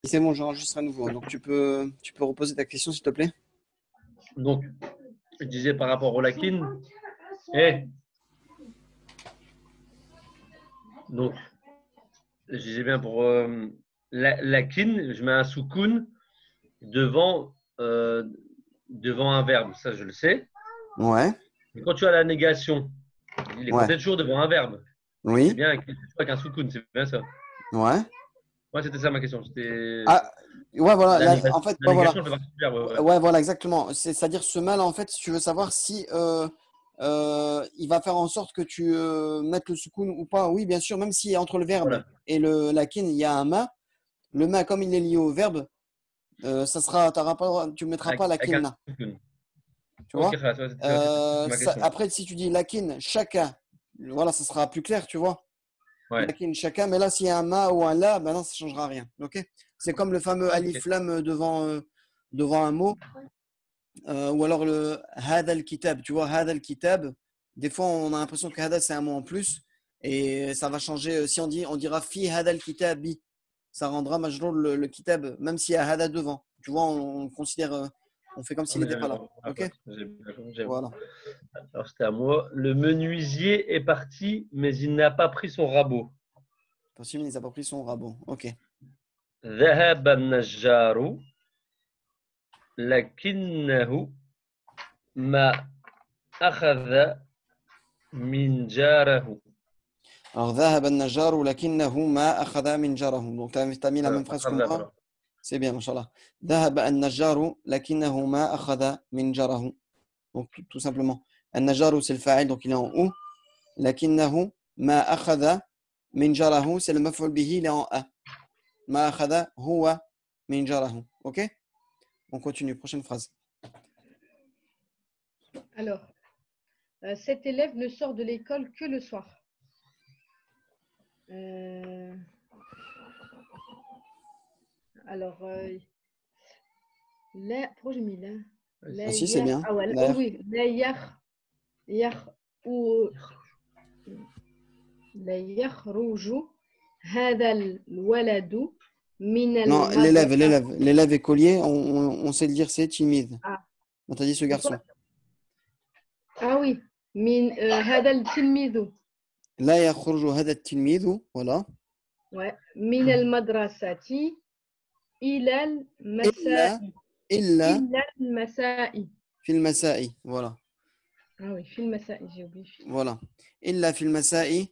C'est bon, j'enregistre à nouveau. Donc, tu peux reposer ta question, s'il te plaît? Donc, je disais par rapport au lakin. Et donc, je disais bien pour lakin, je mets un soukoun devant, devant un verbe. Ça, je le sais. Ouais, Mais quand tu as la négation, il est ouais, compté toujours devant un verbe. C'est oui, bien avec un soukoun, c'est bien ça. ouais. Ouais, c'était ça ma question. C'était Ah, ouais, voilà. En fait, la bah, voilà. négation, elle fait partie du verbe. Ouais, ouais. Ouais, voilà, exactement. C'est-à-dire ce mal, en fait, si tu veux savoir si il va faire en sorte que tu mettes le soukoun ou pas. Oui, bien sûr, même si entre le verbe Voilà. et le lakin, il y a un ma, le ma, comme il est lié au verbe, ça sera, tu ne mettras pas Avec un lakinna. soukoun. Tu Ok, vois? c'était ma question. Après, si tu dis lakin, chacun, voilà, ça sera plus clair, tu vois? Ouais. Lakin, chacun, mais là, s'il y a un ma ou un la, ben non, ça ne changera rien. Ok? C'est comme le fameux Ok. alif lam devant un mot, ou alors le hadal kitab. Tu vois, hadal kitab, des fois, on a l'impression que hada, c'est un mot en plus, et ça va changer. Si on dira fi hadal kitabi, ça rendra majrour le kitab, même s'il y a hada devant. Tu vois, on considère, on fait comme Ah, s'il mais n'était j'avais pas pas là. compris. Ah, Ok? ouais, j'ai bien compris, j'avoue. Voilà. Alors, c'était à moi. Le menuisier est parti, mais il n'a pas pris son rabot. Possible, ils n'ont pas pris son rabot. Ok. ذهب النجار لكنه ما أخذ من جاره. Alors, ذهب النجار ولكنه ما أخذ من جاره. Donc, tu as mis la Voilà, même phrase que أخذ, moi. voilà. C'est bien, machallah. ذهب النجار لكنه ما أخذ من جاره. Donc, tout simplement. النجار, c'est le fa'il, donc il est en ou. لكنه ما أخذ من جاره, c'est le maf'ul bihi, il est en a. ما أخذ هو من جاره. Ok? On continue. Prochaine phrase. Alors, cet élève ne sort de l'école que le soir. Alors, là, pourquoi j'ai mis là? Ah si, c'est bien. Ah ouais, D'ailleurs. oui, la yar ou la yakhruju هذا الولد من Non, l'élève, المدرسة. l'élève. L'élève écolier, on sait le dire, c'est timide. Ah, On t'a dit ce c'est quoi? garçon. Ah oui, من هذا التلميذ. لا يخرج هذا التلميذ. Voilà. Ouais, من المدرسة إلى إلا المساء. إلا إلى المساء. في المساء. Voilà. Ah oui, في المساء, j'ai oublié. Voilà. إلا في المساء.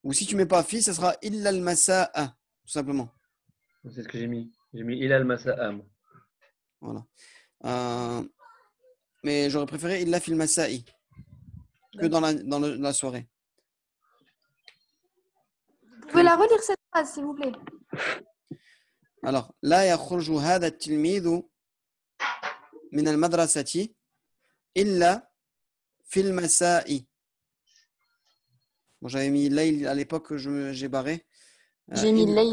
Ou si tu mets pas fi, ça sera إلا المساء. Tout simplement. C'est ce que j'ai mis. J'ai mis Ilal Masa'am. Voilà. Mais j'aurais préféré إلا في المساء que dans la soirée. Vous pouvez la relire cette phrase, s'il vous plaît. Alors, لا يخرج هذا التلميذ من المدرسة إلا في المساء. Bon, j'avais mis Layl à l'époque, j'ai barré. J'ai mis Layl.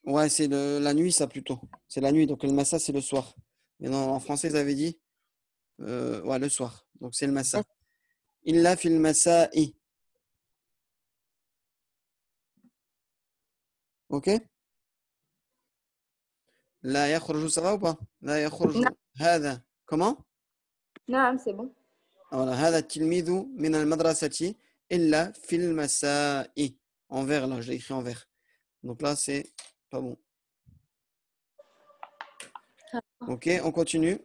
Ouais, c'est la nuit, ça plutôt. C'est la nuit, donc le massa, c'est le soir. Mais non, en français, ils avaient dit ouais, le soir. Donc c'est le massa. Illa fil masa'i. Ok? La yakhruju, ça va ou pas? La yakhruju. Non, Hada. Comment? non, c'est bon. Voilà. Hada tilmidhu min al madrasati illa fil masa'i. En vert, là, je l'ai écrit en vert. Donc là, c'est pas bon. Ok, on continue.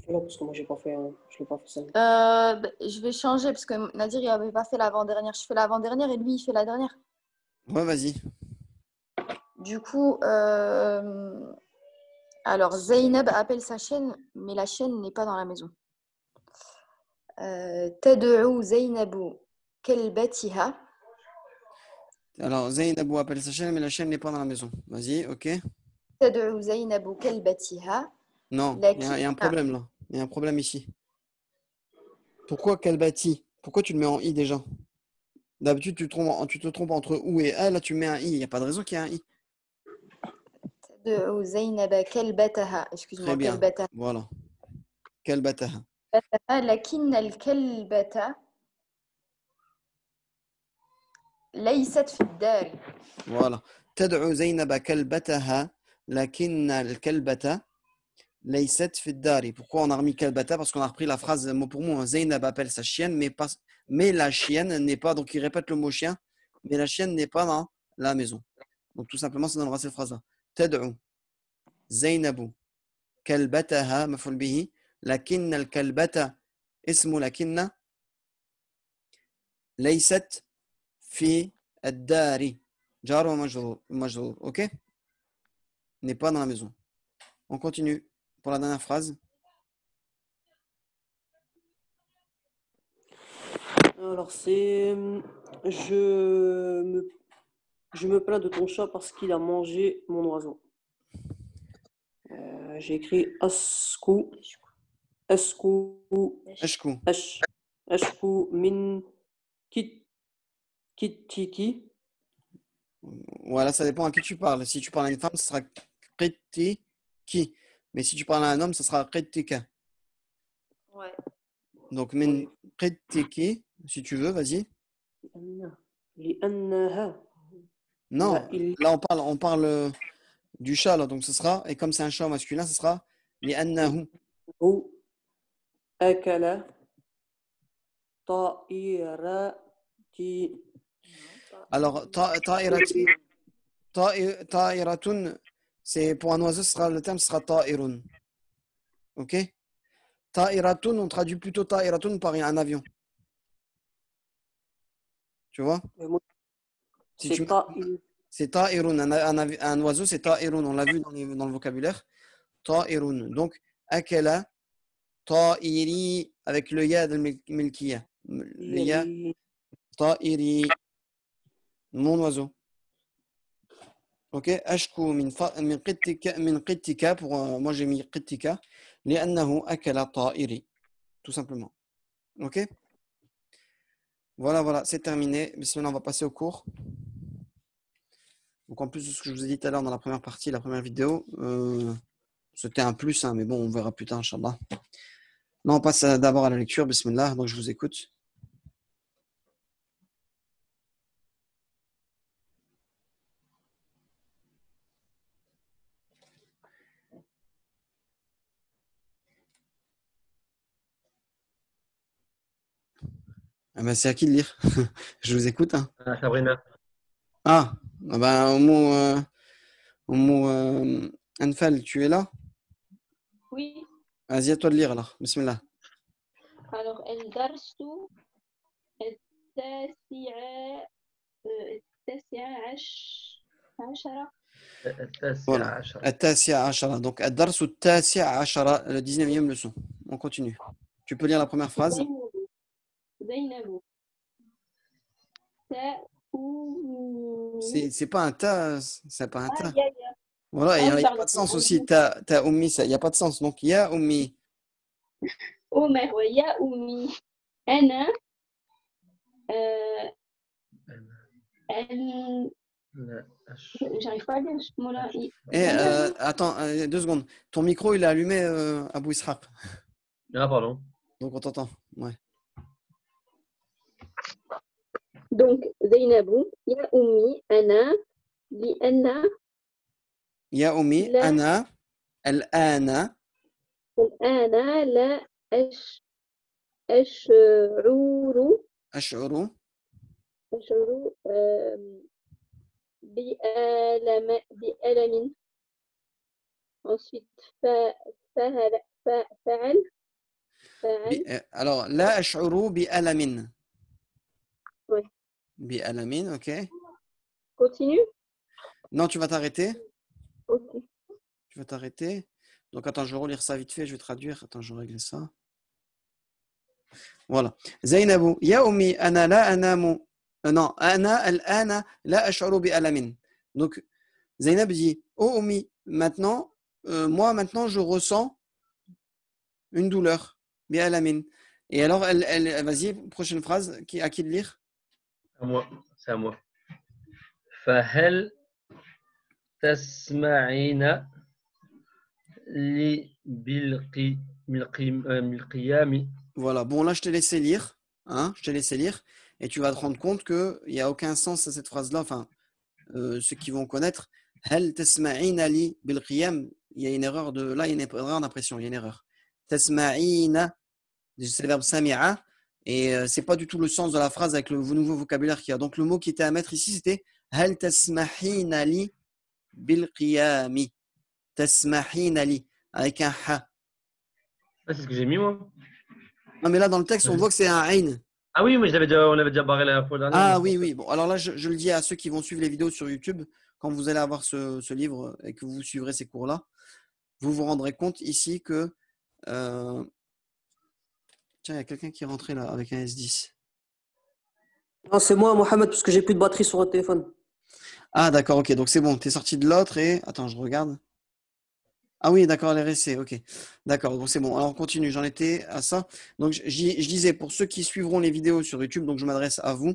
Fais-le parce que moi, j'ai pas fait, je l'ai pas fait ça. Je vais changer parce que Nadir, il n'avait pas fait l'avant-dernière. Je fais l'avant-dernière et lui, il fait la dernière. Ouais, vas-y. Du coup, alors Zainab appelle sa chienne, mais la chienne n'est pas dans la maison. Tad'u Zainabu kalbatiha. Alors, Zainabou appelle sa chaîne, mais la chaîne n'est pas dans la maison. Vas-y, ok. Tad'u Zainabu kalbatiha. Non, il y a un problème là. Il y a un problème ici. Pourquoi Kalbati? Pourquoi tu le mets en i déjà? D'habitude, tu te trompes entre ou et a. Là, tu mets un i. Il n'y a pas de raison qu'il y ait un i. Tad'u Zainaba kalbataha. Très Excuse-moi, bien. kalbataha. Voilà. Kalbataha. لكن الكلبة ليست في الدار. Voilà. تدعو زينب كلبتها لكن الكلبة ليست في الدار. Pourquoi on a remis kalbata? Parce qu'on a repris la phrase mot pour mot. Zainab appelle sa chienne, mais la chienne n'est pas. Donc il répète le mot chien, mais la chienne n'est pas dans la maison. Donc tout simplement, ça donnera cette phrase-là. تدعو زينب كلبتها مفعول به لكن الكلبة اسم لكن ليست في الدار جار ومجرور. Ok? N'est pas dans la maison. On continue pour la dernière phrase. Alors, c'est je me plains de ton chat parce qu'il a mangé mon oiseau. J'ai écrit asku أشكو. ashku min kittiki. Voilà, ça dépend à qui tu parles. Si tu parles à une femme, ce sera qitiki. Mais si tu parles à un homme, ce sera qitika. Ouais. Donc, min qittiki, si tu veux, vas-y. لأنها Non, لا، là on parle du chat, là, donc ce sera, et comme c'est un chat masculin, ce sera لأنه. أكل طائرتي. Alors, ta'iratun, c'est pour un oiseau, le terme sera ta'irun. Ok? Ta'iratun, on traduit plutôt ta'iratun par un avion. Tu vois? Si C'est tu- طائر. C'est ta'irun. Un oiseau, c'est ta'irun. On l'a vu dans le vocabulaire. Ta'irun. Donc, akala, ta'iri, avec le ya de milkiya. Le ya, ta'iri, mon oiseau. Ok? Ashku min qittika, pour moi j'ai mis qittika, li'annahu akala ta'iri. Tout simplement. Ok? Voilà, c'est terminé. Bismillah, on va passer au cours. Donc en plus de ce que je vous ai dit tout à l'heure dans la première partie, la première vidéo, c'était un plus, hein, mais bon, on verra plus tard, Inch'Allah. Là, on passe d'abord à la lecture, Bismillah, donc je vous écoute. Ah ben, c'est à qui de lire? Je vous écoute. Hein. Sabrina. Ah, ben, Anfal, tu es là? Oui, Vas-y, à toi de lire alors. Bismillah. alors الدرس التاسع عشر Voilà. التاسع عشرة. Donc, الدرس التاسع عشرة, le 19e leçon. On continue. Tu peux lire la première phrase? زينب C'est pas un ta, c'est pas un ta. يا Voilà, il n'y a pardon. pas de sens aussi. Ta ummi, il n'y a pas de sens. Donc, ya ummi. أمه ويا أمي أنا j'arrive pas à dire ce mot-là. Attends, 2 secondes. Ton micro, il est allumé, Abou Ishaq. Ah, pardon. Donc, on t'entend. Ouais. Donc زينب يا أمي أنا لأن Ya ummi, لا. ana, الآن. الآن لا أشعر بألم. Ensuite فعل. Alors, لا أشعر بألم. Oui. بألم, ok. Continue. Non, tu vas t'arrêter. Ok. Tu vas t'arrêter. Donc, attends, je vais relire ça vite fait. Je vais traduire. Attends, je règle ça. Voilà. زينب يا أمي أنا لا أنام. Non, أنا الآن لا أشعر بألم. Donc, Zainab dit, oh Ummi, maintenant, moi maintenant je ressens une douleur, bi'alamin. Et alors, elle vas-y, prochaine phrase, à qui de lire? À moi, c'est à moi. فهل تسمعين لي بالقيام. Voilà, bon là je t'ai laissé lire, hein, je t'ai laissé lire, et tu vas te rendre compte qu'il n'y a aucun sens à cette phrase-là, enfin, ceux qui vont connaître, هل تسمعين لي بالقيام. Il y a une erreur de là, il y a une erreur d'impression, il y a une erreur. تسمعين, c'est le verbe sami'a et c'est pas du tout le sens de la phrase avec le nouveau vocabulaire qu'il y a. Donc le mot qui était à mettre ici c'était هل تسمحين لي بالقيام. تسمحين لي avec un ha. Ah, c'est ce que j'ai mis, moi. Non mais là dans le texte on voit que c'est un ain. Ah oui, mais on l'avait déjà barré la fois dernière. Ah mais oui, bon. oui. Bon, alors là, je le dis à ceux qui vont suivre les vidéos sur YouTube, quand vous allez avoir ce livre et que vous suivrez ces cours-là, vous vous rendrez compte ici que... Tiens, il y a quelqu'un qui est rentré là avec un S10. Non, c'est moi, Mohamed, parce que j'ai plus de batterie sur le téléphone. Ah d'accord, ok. Donc c'est bon, tu es sorti de l'autre et... Attends, je regarde. Ah oui, d'accord, elle est restée, ok. D'accord, donc c'est bon. Alors on continue, j'en étais à ça. Donc je disais, pour ceux qui suivront les vidéos sur YouTube, donc je m'adresse à vous.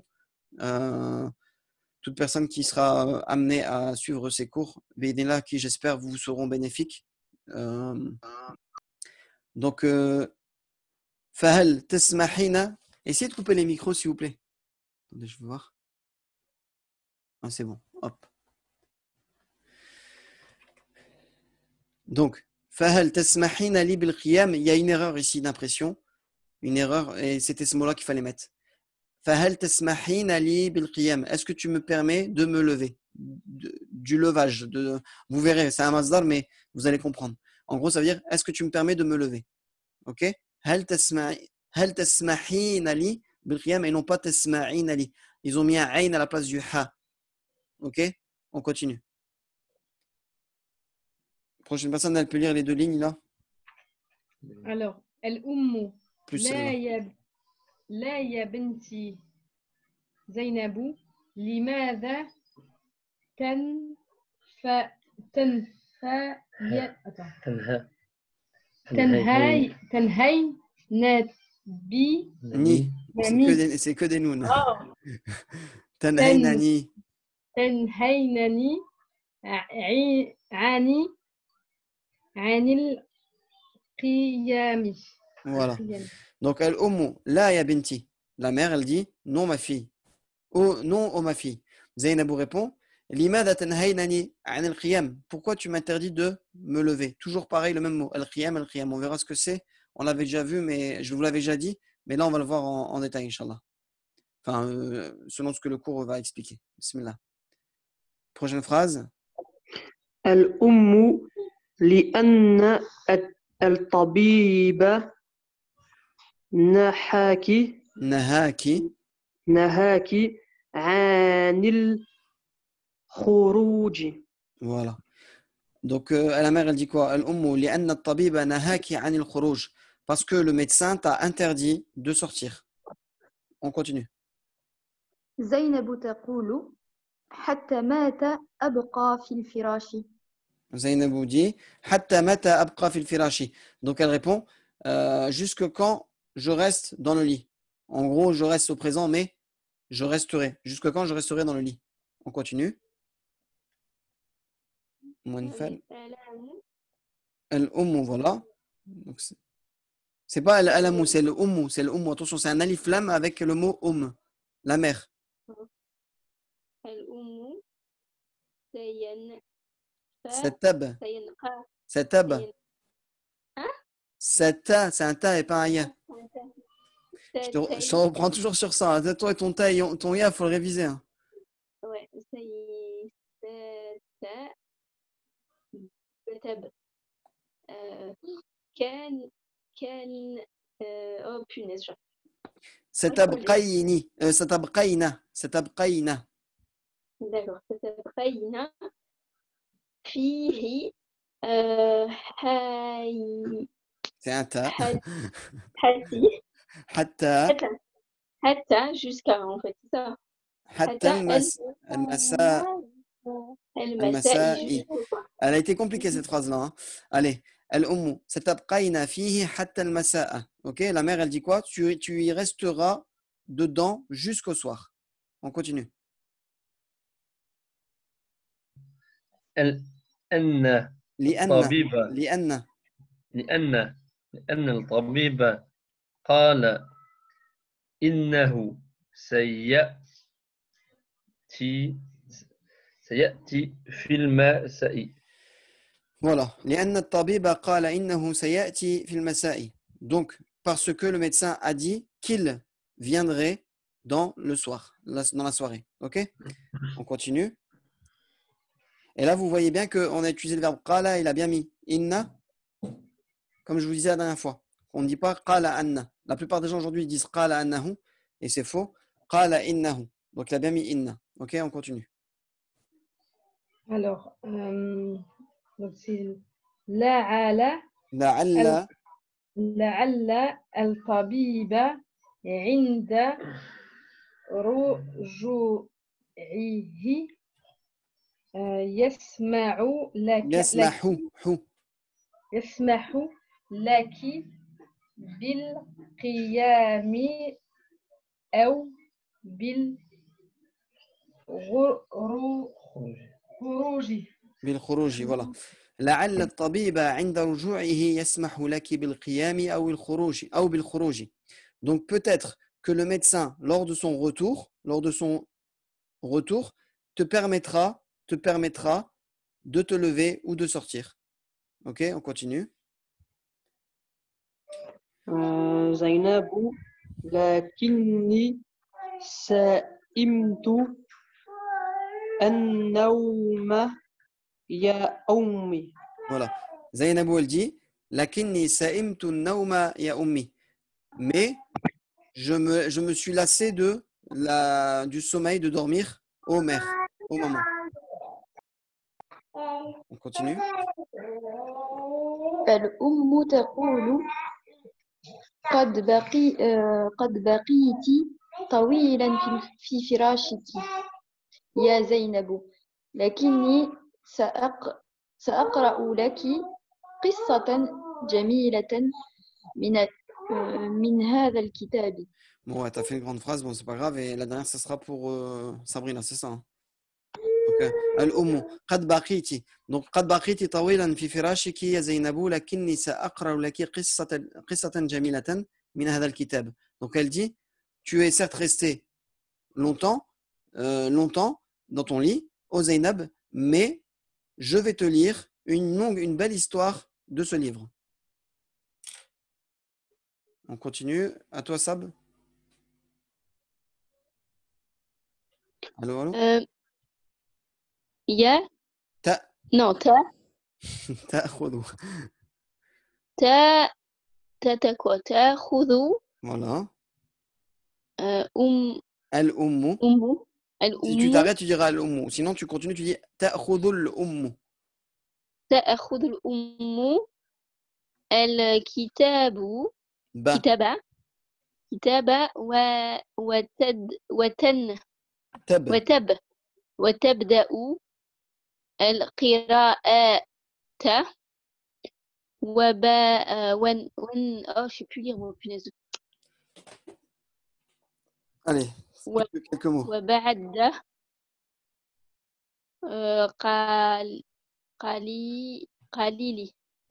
Toute personne qui sera amenée à suivre ces cours, là qui j'espère vous seront bénéfiques. Donc, Fahal Tesmahina, essayez de couper les micros s'il vous plaît. Attendez, je vais voir. Ah, c'est bon, hop. Donc, Fahal Tesmahina li bil qiyam, il y a une erreur ici d'impression. Une erreur, et c'était ce mot-là qu'il fallait mettre. Fahal Tesmahina li bil qiyam, est-ce que tu me permets de me lever? Du levage. Vous verrez, c'est un masdar, mais vous allez comprendre. En gros, ça veut dire, est-ce que tu me permets de me lever? Ok? Hal tasmahina li bil qiyam et non pas tasma'ina li. Ils ont mis un ayn à la place du ha. Ok? On continue. Prochaine personne, elle peut lire les deux lignes là? Alors, الأم Plus لا celle-là. لا يا بنتي زينب لماذا تنهى تنهين بي Ni. C'est que des nouns. Tanhaynani. تنهينني عن القيام. Voilà. Donc, al-ummu, la ya binti. La mère, elle dit, non ma fille. Oh, non, oh ma fille. Zainabou répond, Limada tanhaynani an al-qiyam. Pourquoi tu m'interdis de me lever? Toujours pareil, le même mot. Al-qiyam, al-qiyam. On verra ce que c'est. On l'avait déjà vu, mais je vous l'avais déjà dit. Mais là, on va le voir en détail, Inch'Allah. Enfin, selon ce que le cours va expliquer. Bismillah. Prochaine phrase. الأم لأن الطبيب Nahaki. نهاك عن الخروج. Voilà. Donc, la mère, elle dit quoi? Al-ummu li'anna at-tabiba nahaki 'anil khuruj. Parce que le médecin t'a interdit de sortir. On continue. زينب تقول حتى مات أبقى في الفراش. Zainabou dit Hatta mata abqa fil firashi. Donc elle répond jusque quand je reste dans le lit. En gros, je reste au présent, mais je resterai. Jusque quand je resterai dans le lit. On continue. Munfal. Al-ummu, voilà. Donc, c'est pas al-alamu, c'est le ummu. C'est le ummu. Attention, c'est un alif lam avec le mot la mère. الأم Satab. سينقى Satab. Sata, c'est un ta et pas un ya. Je te reprends toujours sur ça. Hein. Toi et ton ta et ton ya, il faut le réviser. Hein. Ouais, كان oh punaise. ستبقين ستبقين. D'accord. ستبقين فيه C'est un ta. حتى حتى jusqu'à en fait c'est ça. حتى المساء. Elle a été compliquée cette phrase-là. Hein. Allez. الأم ستبقين فيه حتى المساء. Ok, la mère elle dit quoi? Tu y resteras dedans jusqu'au soir. On continue. لأن الطبيب لأن الطبيب قال إنه سيأتي في المساء. Voilà. لأن الطبيب قال إنه سيأتي في المساء. Donc, parce que le médecin a dit qu'il viendrait dans le soir, dans la soirée. Ok? On continue. Et là, vous voyez bien qu'on a utilisé le verbe qala, il a bien mis inna, comme je vous disais la dernière fois. On ne dit pas qala anna. La plupart des gens aujourd'hui disent qala annahu, et c'est faux. Qala innahu. Donc, il a bien mis inna. Ok, on continue. Alors, donc c'est la'ala La'alla, لعل الطبيب عند رجوعه يسمع لك yasmahu, hu. يسمح لك بالقيام أو بالخروج. بالخروج voilà. لعل الطبيب عند رجوعه يسمح لك بالقيام أو الخروج أو بالخروج. Donc peut-être que le médecin lors de son retour te permettra de te lever ou de sortir. OK, on continue. زينب لكني سئمت النوم يا أمي. Voilà. Zainabou elle dit lakinni sa'imtu an-nawma ya ummi. Mais je me suis lassé du sommeil de dormir ô mère, ô maman. On continue. الأم تقول قد بقيت طويلا في فراشك يا زينب لكني سأقرأ لك قصة جميلة من هذا الكتاب. Bon, ouais, t'as fait une grande phrase, bon, c'est pas grave. Et la dernière, ce sera pour Sabrina, c'est ça? Hein. Ok. Al-Ummu, qad baqiti. Donc, qad baqiti tawilan fi firashiki ya Zainabu, lakinni sa'aqra'u laki qissatan jamilatan min hadha al-kitab. Donc, elle dit, tu es certes resté longtemps dans ton lit, ô Zainab, mais je vais te lire une belle histoire de ce livre. On continue. À toi, Sab. Allô, allô? يا Ta, non ta'khudhu. تأخذ Voilà. أم Al-ummu. Si tu الأم t'arrêtes, tu diras al-ummu. Sinon, tu continues, tu dis ta'khudhu al-ummu. تأخذ الأم الكتاب Ba. كتاب Tab. وتبدأ القراءة je sais plus lire mon punaise. Allez, quelques mots. وبعد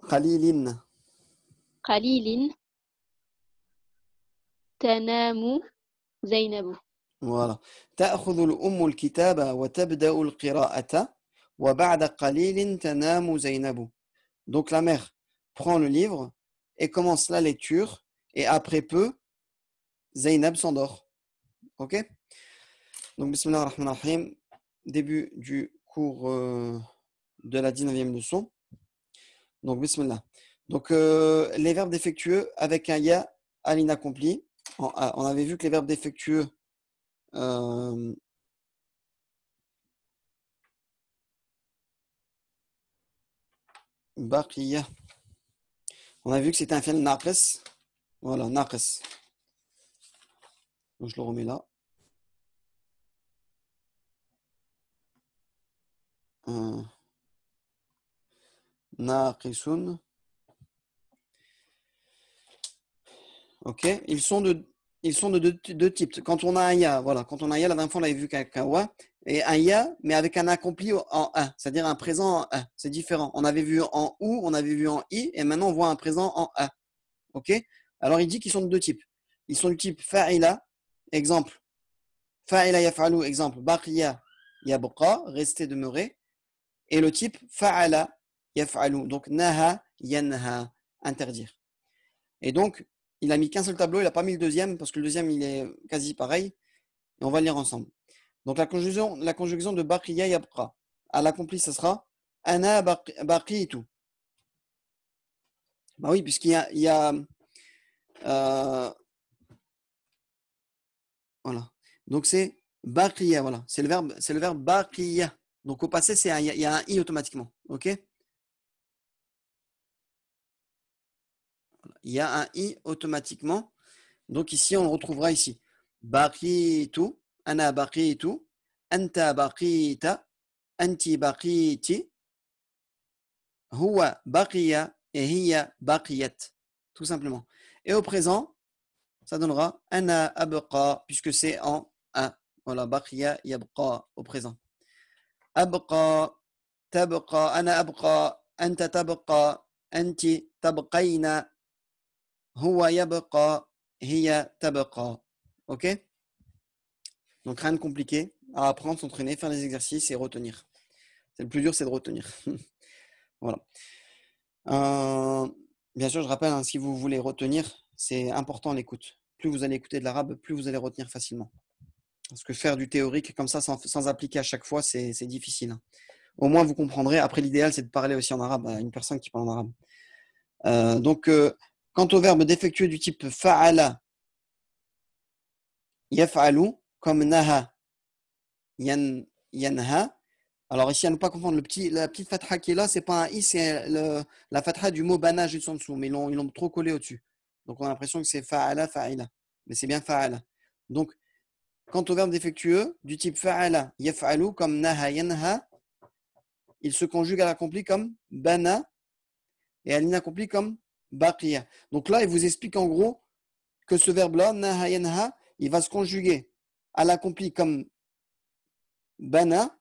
Khalilin. قليل تنام زينب. Voilà. تأخذ الأم الكتاب وتبدأ القراءة وبعد قليل تنام زينب. Donc la mère prend le livre et commence la lecture et après peu, Zainab s'endort. Ok? Donc Bismillah ar-Rahman ar-Rahim, début du cours de la 19e leçon. Donc Bismillah. Donc les verbes défectueux avec un ya à l'inaccompli. On avait vu que les verbes défectueux baqiya. On a vu que c'était un fi'l naqis. Voilà, naqis. Donc je le remets là. Naqisun. Ok, ils sont de deux types. Quand on a un ya, voilà, quand on a un ya, la dernière fois on l'avait vu qu'avec un wa, et un ya, mais avec un accompli en a, c'est-à-dire un présent en a, c'est différent. On avait vu en ou, on avait vu en i, et maintenant on voit un présent en a. Ok? Alors il dit qu'ils sont de deux types. Ils sont du type fa'ila, exemple. Fa'ila yaf'alu, exemple. Baqiya yabqa, rester, demeurer. Et le type fa'ala, yaf'alu. Donc naha, yanha, interdire. Et donc, il a mis qu'un seul tableau, il n'a pas mis le deuxième, parce que le deuxième, il est quasi pareil. Et on va le lire ensemble. Donc la conjugaison de baqiya yabqa. À l'accompli, ce sera ana baqitu. Bah oui, puisqu'il y a voilà. Donc c'est baqiya, voilà. C'est le verbe baqiya. Donc au passé, il y a un i automatiquement. OK? Il y a un i automatiquement. Donc ici, on le retrouvera ici. Baqitu, ana baqitu, anta baqita, anti baqiti, huwa baqiya et hiya baqiyat. Tout simplement. Et au présent, ça donnera ana abqa, puisque c'est en a. Voilà, baqiya yabqa au présent. Abqa, tabqa, ana abqa, anta tabqa, anti tabqayna, huwa yabqa, hiya tabqa. Ok? Donc rien de compliqué à apprendre, s'entraîner, faire des exercices et retenir. C'est le plus dur, c'est de retenir. Voilà. Bien sûr, je rappelle, hein, si vous voulez retenir, c'est important l'écoute. Plus vous allez écouter de l'arabe, plus vous allez retenir facilement. Parce que faire du théorique comme ça, sans appliquer à chaque fois, c'est difficile. Hein. Au moins, vous comprendrez. Après, l'idéal, c'est de parler aussi en arabe à une personne qui parle en arabe. Donc, quant au verbe défectueux du type fa'ala, yaf'alu, comme naha, yanha. Alors ici, à ne pas confondre, la petite fatha qui est là, c'est pas un i, c'est la fatha du mot bana juste en dessous, mais ils l'ont trop collé au-dessus. Donc on a l'impression que c'est fa'ala, fa'ila. Mais c'est bien fa'ala. Donc, quant au verbe défectueux, du type fa'ala, yaf'alu, comme naha, yanha, il se conjugue à l'accompli comme bana et à l'inaccompli comme baqiya. Donc là, il vous explique en gros que ce verbe-là, naha, yanha, il va se conjuguer à l'accompli comme bana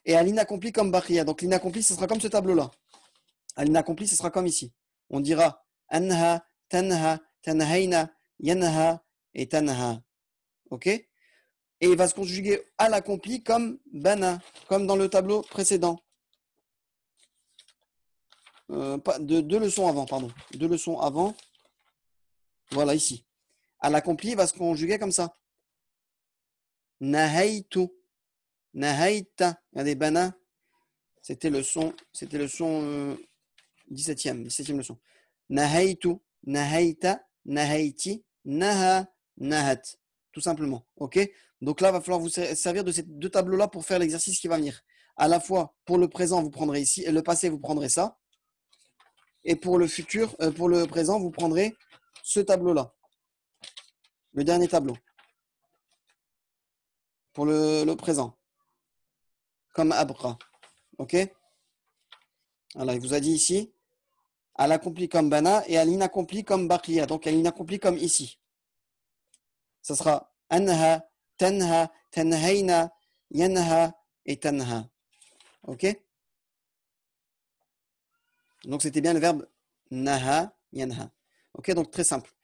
et à l'inaccompli comme baqiya. Donc l'inaccompli, ce sera comme ce tableau-là. À l'inaccompli, ce sera comme ici. On dira anha, tanha, tanhaina, yanha et tanha. Ok? Et il va se conjuguer à l'accompli comme bana, comme dans le tableau précédent. Deux leçons avant, pardon. 2 leçons avant. Voilà, ici. À l'accompli, il va se conjuguer comme ça. Nahaitu. Nahaita. Regardez, bana. C'était le son 17e leçon. Nahaitu. Nahaita. Nahaiti. Naha. Nahat. Tout simplement. OK? Donc là, il va falloir vous servir de ces 2 tableaux-là pour faire l'exercice qui va venir. À la fois, pour le présent, vous prendrez ici, et le passé, vous prendrez ça. Et pour le futur, pour le présent, vous prendrez ce tableau-là. Le dernier tableau. Pour le présent. Comme abqa. OK? Alors, il vous a dit ici, à l'accompli comme bana et à l'inaccompli comme baqiya. Donc, à l'inaccompli comme ici. Ça sera anha, tanha, tanhaina, yanha et tanha. OK? Donc, c'était bien le verbe naha, yanha. OK? Donc, très simple.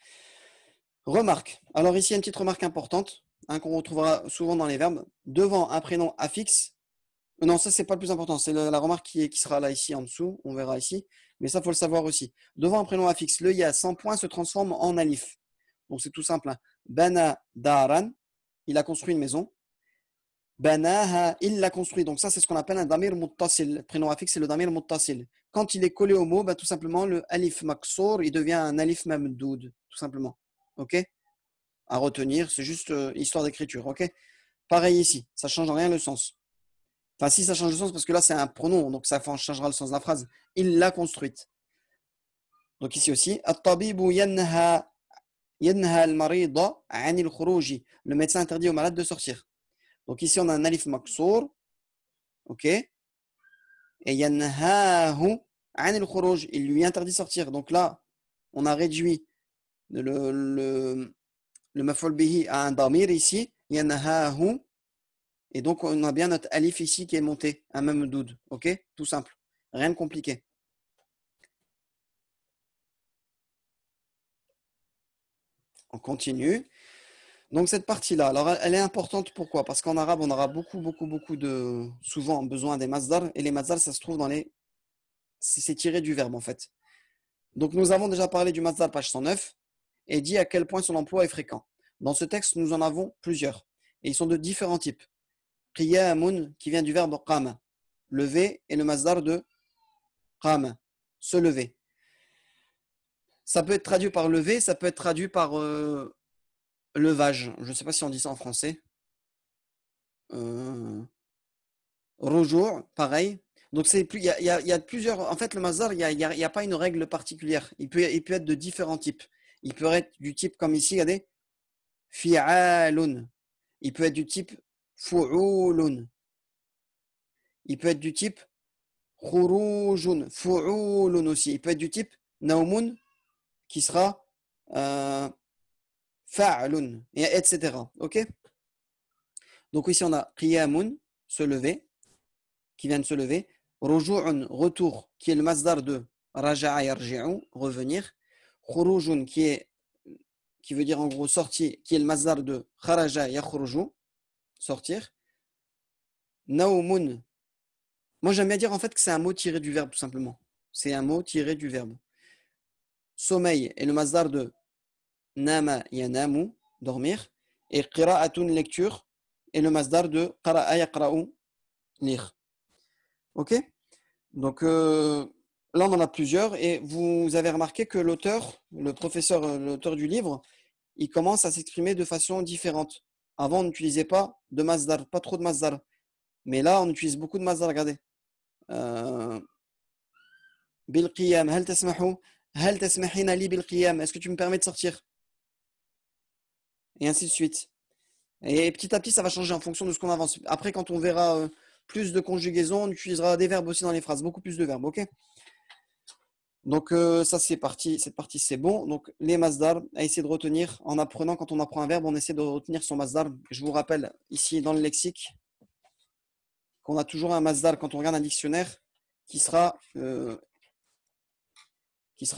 Remarque. Alors, ici, il y a une petite remarque importante qu'on retrouvera souvent dans les verbes. Devant un prénom affixe. Non, ça, c'est pas le plus important. C'est la remarque qui sera là, ici, en dessous. On verra ici. Mais ça, il faut le savoir aussi. Devant un prénom affixe, le ya sans point se transforme en alif. Donc, c'est tout simple. Hein. Bana daran. Il a construit une maison. Banaha, il l'a construit. Donc, ça, c'est ce qu'on appelle un damir muttasil. Le prénom affixe, c'est le damir muttasil. Quand il est collé au mot, tout simplement, le alif maksour, il devient un alif mamdoud. Tout simplement. OK? À retenir. C'est juste histoire d'écriture. OK? Pareil ici. Ça ne change rien le sens. Enfin, si ça change le sens, parce que là, c'est un pronom, donc ça changera le sens de la phrase. Il l'a construite. Donc ici aussi, At-tabibu yanha al-marida anil khuruji. Le médecin interdit aux malades de sortir. Donc ici, on a un alif maksour. OK? Et yanhahu anil khuruj. Il lui interdit de sortir. Donc là, on a réduit le maf'ul bihi à un damir ici. Yanhahu. Et donc, on a bien notre alif ici qui est monté, un même doud. OK? Tout simple. Rien de compliqué. On continue. Donc cette partie-là, alors elle est importante pourquoi? Parce qu'en arabe, on aura beaucoup de souvent besoin des masdar et les masdar, ça se trouve dans les c'est tiré du verbe en fait. Donc nous avons déjà parlé du masdar page 109 et dit à quel point son emploi est fréquent. Dans ce texte, nous en avons plusieurs et ils sont de différents types. Qiyamun qui vient du verbe qama, lever, et le masdar de qama, se lever. Ça peut être traduit par lever, ça peut être traduit par levage. Je ne sais pas si on dit ça en français. Rujou', pareil. Donc c'est plus, il y a plusieurs. En fait, le masdar, il y a pas une règle particulière. Il peut être de différents types. Il peut être du type comme ici, regardez, fi'alun. Il peut être du type fu'ulun. Il peut être du type khurujun, fu'ulun aussi. Il peut être du type naumun, qui sera fa'lun, etc. Ok. Donc ici on a qiyamun, se lever, qui vient de se lever. Ruju'un, retour, qui est le masdar de raja'a yarji'u, revenir. Khurujun, qui veut dire en gros sortir, qui est le masdar de kharaja yakhruju, sortir. Naumun, moi j'aime bien dire en fait que c'est un mot tiré du verbe tout simplement. C'est un mot tiré du verbe. Sommeil est le masdar de nama yanamu, dormir. Et qira'atun, lecture, est le masdar de qara'a yaqra'u, lire. Ok. Donc là, on en a plusieurs et vous avez remarqué que l'auteur, le professeur, l'auteur du livre, il commence à s'exprimer de façon différente. Avant, on n'utilisait pas de masdar, pas trop de masdar. Mais là, on utilise beaucoup de masdar. Regardez. Bil qiyam, hal tasmahu, hal tasmahina li bil qiyam. Est-ce que tu me permets de sortir? Et ainsi de suite. Et petit à petit, ça va changer en fonction de ce qu'on avance. Après, quand on verra plus de conjugaisons, on utilisera des verbes aussi dans les phrases, beaucoup plus de verbes, ok? Donc ça c'est parti, cette partie c'est bon. Donc les masdar, à essayer de retenir en apprenant, quand on apprend un verbe, on essaie de retenir son masdar. Je vous rappelle ici dans le lexique qu'on a toujours un masdar quand on regarde un dictionnaire qui sera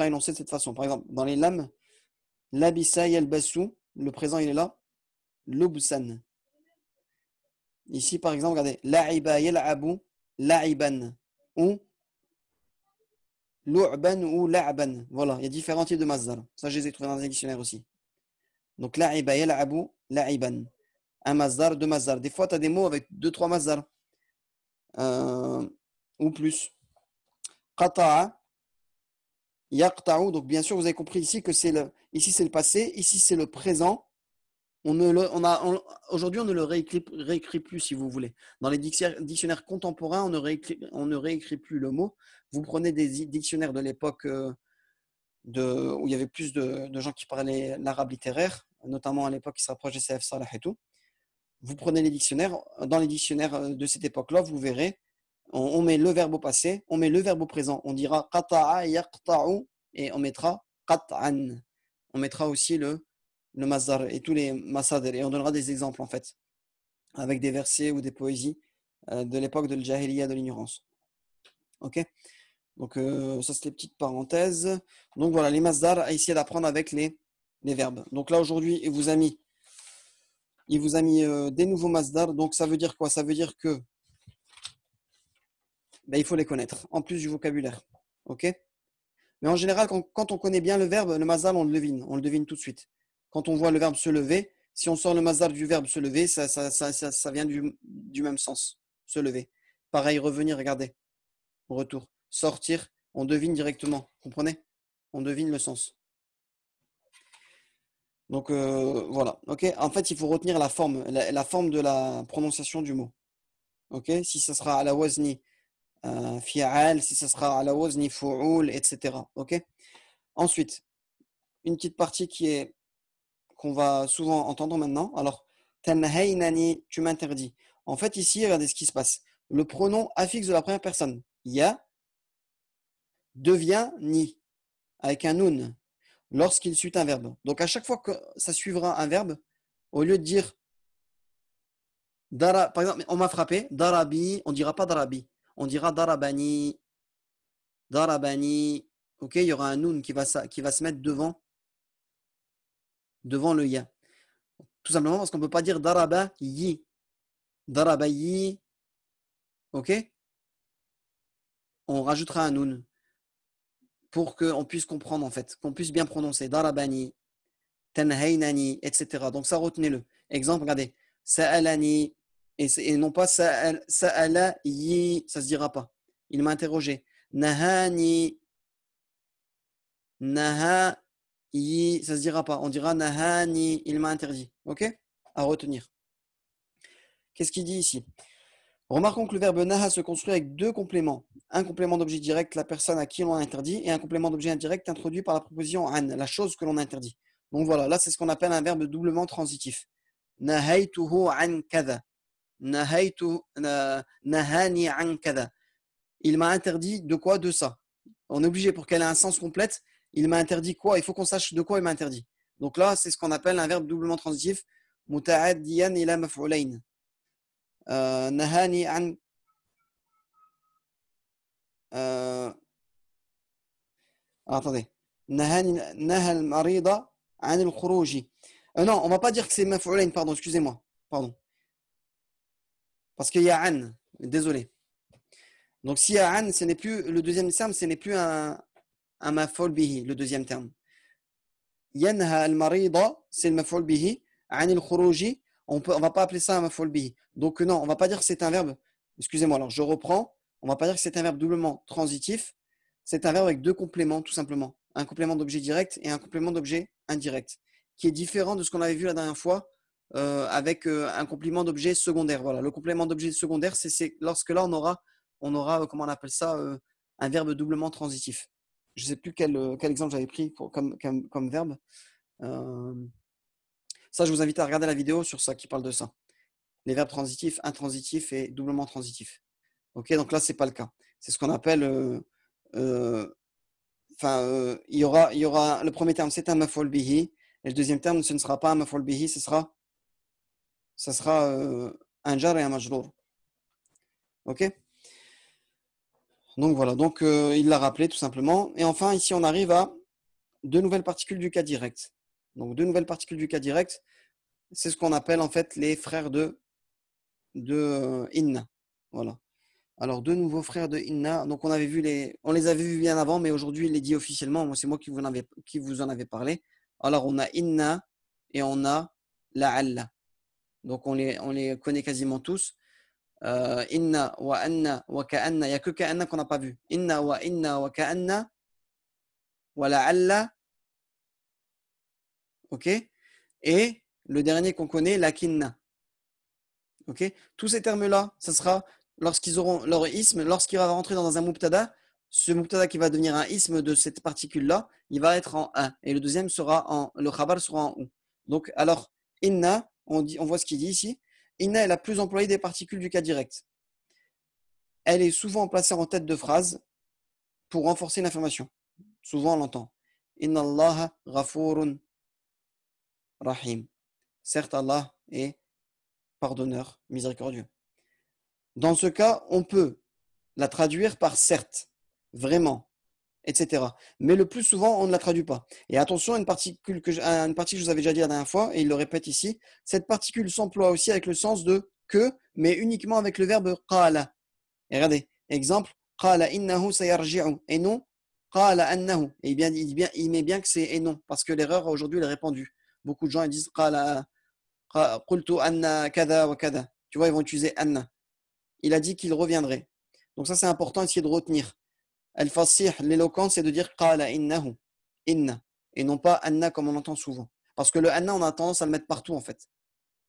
énoncé de cette façon. Par exemple, dans les lames, labisa yalbasu, le présent il est là, lubsan. Ici par exemple, regardez, la'iba yal'abu, la'iban, ou lu'ban ou la'ban. Voilà, il y a différents types de masdar. Ça, je les ai trouvés dans un dictionnaire aussi. Donc, la'iba yal'abu, la'iban. Un masdar, deux masdar. Des fois, tu as des mots avec deux, trois masdar. Ou plus. Qata'a, yaqta'u. Donc, bien sûr, vous avez compris ici que ici, c'est le passé. Ici, c'est le présent. Aujourd'hui, on ne le réécrit plus, si vous voulez. Dans les dictionnaires contemporains, on ne réécrit plus le mot. Vous prenez des dictionnaires de l'époque où il y avait plus de gens qui parlaient l'arabe littéraire, notamment à l'époque qui se rapproche des CF Salah et tout. Vous prenez les dictionnaires. Dans les dictionnaires de cette époque-là, vous verrez, on met le verbe au passé, on met le verbe au présent. On dira qata'a, yaqta'u, et on mettra qat'an. On mettra aussi le masdar et tous les masadr, et on donnera des exemples en fait avec des versets ou des poésies de l'époque de l'Jahiliya, de l'ignorance. Ok, donc ça c'est les petites parenthèses. Donc voilà, les masdar à essayer d'apprendre avec les verbes. Donc là aujourd'hui il vous a mis des nouveaux masdar. Donc ça veut dire quoi? Ça veut dire que il faut les connaître en plus du vocabulaire. Ok, mais en général quand on connaît bien le verbe, le masdar on le devine tout de suite. Quand on voit le verbe se lever, si on sort le masdar du verbe se lever, ça vient du même sens, se lever. Pareil, revenir, regardez, retour. Sortir, on devine directement, comprenez? On devine le sens. Donc voilà, ok. En fait, il faut retenir la forme de la prononciation du mot. Ok. Si ça sera à la wazni fi'al, si ça sera à la wazni fu'ul, etc. Ok. Ensuite, une petite partie qu'on va souvent entendre maintenant. Alors, tanhaynani, tu m'interdis. En fait, ici, regardez ce qui se passe. Le pronom affixe de la première personne, ya, devient ni, avec un nun, lorsqu'il suit un verbe. Donc, à chaque fois que ça suivra un verbe, au lieu de dire, par exemple, on m'a frappé, darabi, on ne dira pas darabi, on dira darabani, darabani. Ok, il y aura un nun qui va se mettre devant le ya. Tout simplement parce qu'on ne peut pas dire daraba yi. Daraba yi. Ok? On rajoutera un nun pour qu'on puisse comprendre en fait, qu'on puisse bien prononcer. Darabani, tanhaynani, etc. Donc ça, retenez-le. Exemple, regardez. Sa'alani, et non pas sa'ala yi, ça ne se dira pas. Il m'a interrogé. Nahani, naha yi, ça ne se dira pas. On dira nahani, il m'a interdit. Ok? À retenir. Qu'est-ce qu'il dit ici? Remarquons que le verbe naha se construit avec deux compléments. Un complément d'objet direct, la personne à qui l'on a interdit, et un complément d'objet indirect introduit par la proposition an, la chose que l'on a interdit. Donc voilà, là c'est ce qu'on appelle un verbe doublement transitif. Nahaytuhu an kada. Nahani an kada. Il m'a interdit de quoi? De ça. On est obligé pour qu'elle ait un sens complète. Il m'a interdit quoi? Il faut qu'on sache de quoi il m'a interdit. Donc là, c'est ce qu'on appelle un verbe doublement transitif. Muta'addiyan ila maf'ulayn. Nahani an. Attendez. Nahal marida an al-khuruji. Non, on va pas dire que c'est maf'ulayn, pardon, excusez-moi. Pardon. Parce qu'il y a an. Désolé. Donc s'il y a an, ce n'est plus le deuxième terme, ce n'est plus un maf'ul bihi, le deuxième terme. Yanha al-marida, c'est le maf'ul bihi. An al-khuruji, on va pas appeler ça un maf'ul bihi. Donc non, on va pas dire que c'est un verbe. Excusez-moi, alors je reprends. On va pas dire que c'est un verbe doublement transitif. C'est un verbe avec deux compléments, tout simplement. Un complément d'objet direct et un complément d'objet indirect, qui est différent de ce qu'on avait vu la dernière fois avec un complément d'objet secondaire. Voilà, le complément d'objet secondaire, c'est lorsque là, on aura comment on appelle ça, un verbe doublement transitif. Je ne sais plus quel exemple j'avais pris comme verbe. Ça, je vous invite à regarder la vidéo sur ça qui parle de ça. Les verbes transitifs, intransitifs et doublement transitifs. Ok, donc là, ce n'est pas le cas. C'est ce qu'on appelle... il y aura le premier terme, c'est un maf'ul bihi. Et le deuxième terme, ce ne sera pas un maf'ul bihi, ce sera un jar et un majrour. Ok? Donc voilà, donc il l'a rappelé tout simplement. Et enfin, ici, on arrive à deux nouvelles particules du cas direct. Donc deux nouvelles particules du cas direct, c'est ce qu'on appelle en fait les frères de inna. Voilà. Alors deux nouveaux frères de inna. Donc on les avait vus bien avant, mais aujourd'hui il les dit officiellement. Moi, c'est moi qui vous en avez parlé. Alors on a inna et on a la'alla. Donc on les connaît quasiment tous. Inna wa anna wa ka'anna. Il n'y a que ka'anna qu'on n'a pas vu. Inna wa ka'anna wa la'alla. Ok. Et le dernier qu'on connaît, lakinna. Ok. Tous ces termes-là, ça sera lorsqu'ils auront leur isme, lorsqu'il va rentrer dans un mubtada, ce mubtada qui va devenir un isme de cette particule-là, il va être en un. Et le deuxième le khabar sera en ou. Donc, alors, inna, on voit ce qu'il dit ici. Inna est la plus employée des particules du cas direct. Elle est souvent placée en tête de phrase pour renforcer une affirmation. Souvent, on l'entend. Inna Allah ghafurun rahim. Certes, Allah est pardonneur, miséricordieux. Dans ce cas, on peut la traduire par certes, vraiment, etc. Mais le plus souvent, on ne la traduit pas. Et attention, une particule que je vous avais déjà dit la dernière fois, et il le répète ici, cette particule s'emploie aussi avec le sens de que, mais uniquement avec le verbe qala. Et regardez, exemple, qala innahu sayarji'u, et non qala annahu. Et il met bien que c'est et non, parce que l'erreur aujourd'hui elle est répandue. Beaucoup de gens ils disent qala qultu anna kada wa kada. Tu vois, ils vont utiliser anna. Il a dit qu'il reviendrait. Donc ça, c'est important, essayer de retenir. Al-fasih, l'éloquence, c'est de dire qala innahu, inna, et non pas anna comme on entend souvent. Parce que le anna, on a tendance à le mettre partout en fait.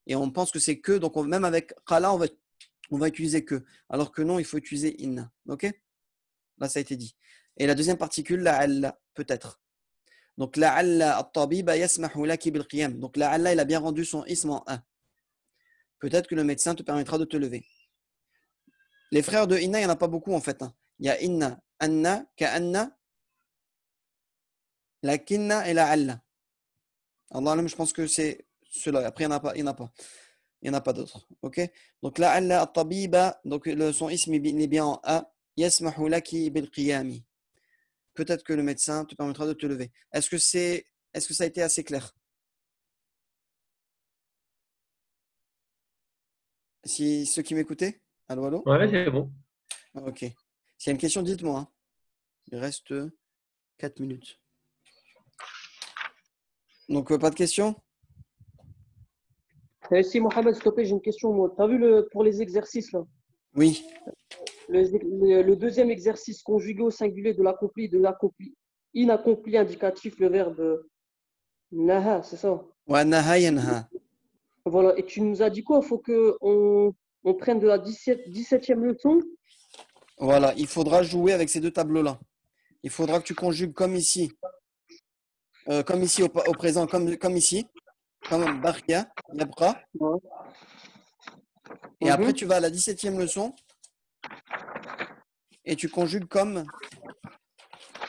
Et on pense que c'est que, donc même avec qala, on va utiliser que. Alors que non, il faut utiliser inna. Ok? Là, ça a été dit. Et la deuxième particule, la'alla, peut-être. Donc la'alla at-tabiba yasmahu laki bil qiyam. Donc la'alla, il a bien rendu son ism en un. Peut-être que le médecin te permettra de te lever. Les frères de inna, il n'y en a pas beaucoup en fait. Il y a inna, anna, ka'anna, lakinna et la'alla. Allah, je pense que c'est cela. Après, il n'y en a pas. Il n'y en a pas d'autres. Ok? Donc la'alla at-tabiba, donc son ism il est bien en a. Yasmahu laki bil qiyami. Peut-être que le médecin te permettra de te lever. Est-ce que ça a été assez clair? Si ceux qui m'écoutaient? Allô, allô? Ouais, c'est bon. Ok. S'il y a une question, dites-moi, hein. Il reste 4 minutes. Donc, pas de questions? Si Mohamed, s'il te plaît, j'ai une question. Moi. Tu as vu pour les exercices là? Oui. Le deuxième exercice conjugué au singulier de l'accompli inaccompli indicatif, le verbe naha, c'est ça? Wa naha yanha. Voilà. Et tu nous as dit quoi? Il faut qu'on prenne de la 17e leçon. Voilà, il faudra jouer avec ces deux tableaux-là. Il faudra que tu conjugues comme ici au présent, comme ici, comme baria, yabqa. Ouais. Et après, Mhm. tu vas à la 17e leçon et tu conjugues comme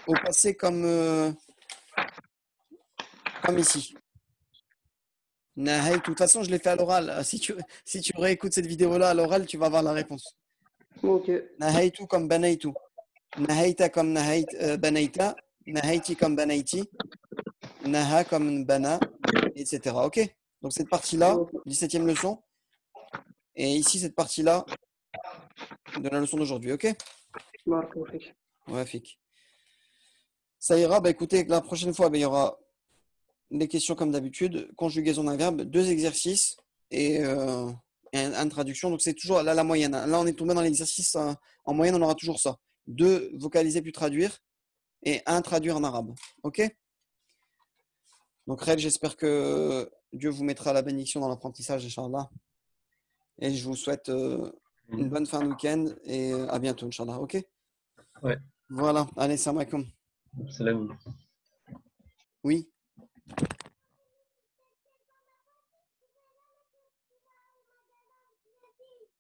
au passé, comme ici. Nahai, de toute façon, je l'ai fait à l'oral. Si tu réécoutes cette vidéo-là à l'oral, tu vas avoir la réponse. Ok. Nahaitu comme banaitu. Nahaita comme banaita. Nahaiti comme banaiti. Naha comme bana, etc. Ok? Donc cette partie-là, 17e leçon. Et ici, cette partie-là de la leçon d'aujourd'hui. Ok? Marc. Ouais, fic. Ça ira. Bah écoutez, la prochaine fois, il y aura des questions comme d'habitude. Conjugaison d'un verbe, 2 exercices et une traduction. Donc c'est toujours là la moyenne. Là, on est tombé dans l'exercice. En moyenne, on aura toujours ça. 2 vocaliser puis traduire et 1 traduire en arabe. Ok? Donc, Red, j'espère que Dieu vous mettra la bénédiction dans l'apprentissage, Inch'Allah. Et je vous souhaite une bonne fin de week-end et à bientôt, Inch'Allah. Ok? Ouais. Voilà. Allez, salam alaikum. Salam. Oui.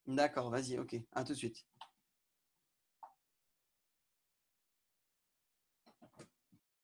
D'accord, vas-y, ok. À tout de suite.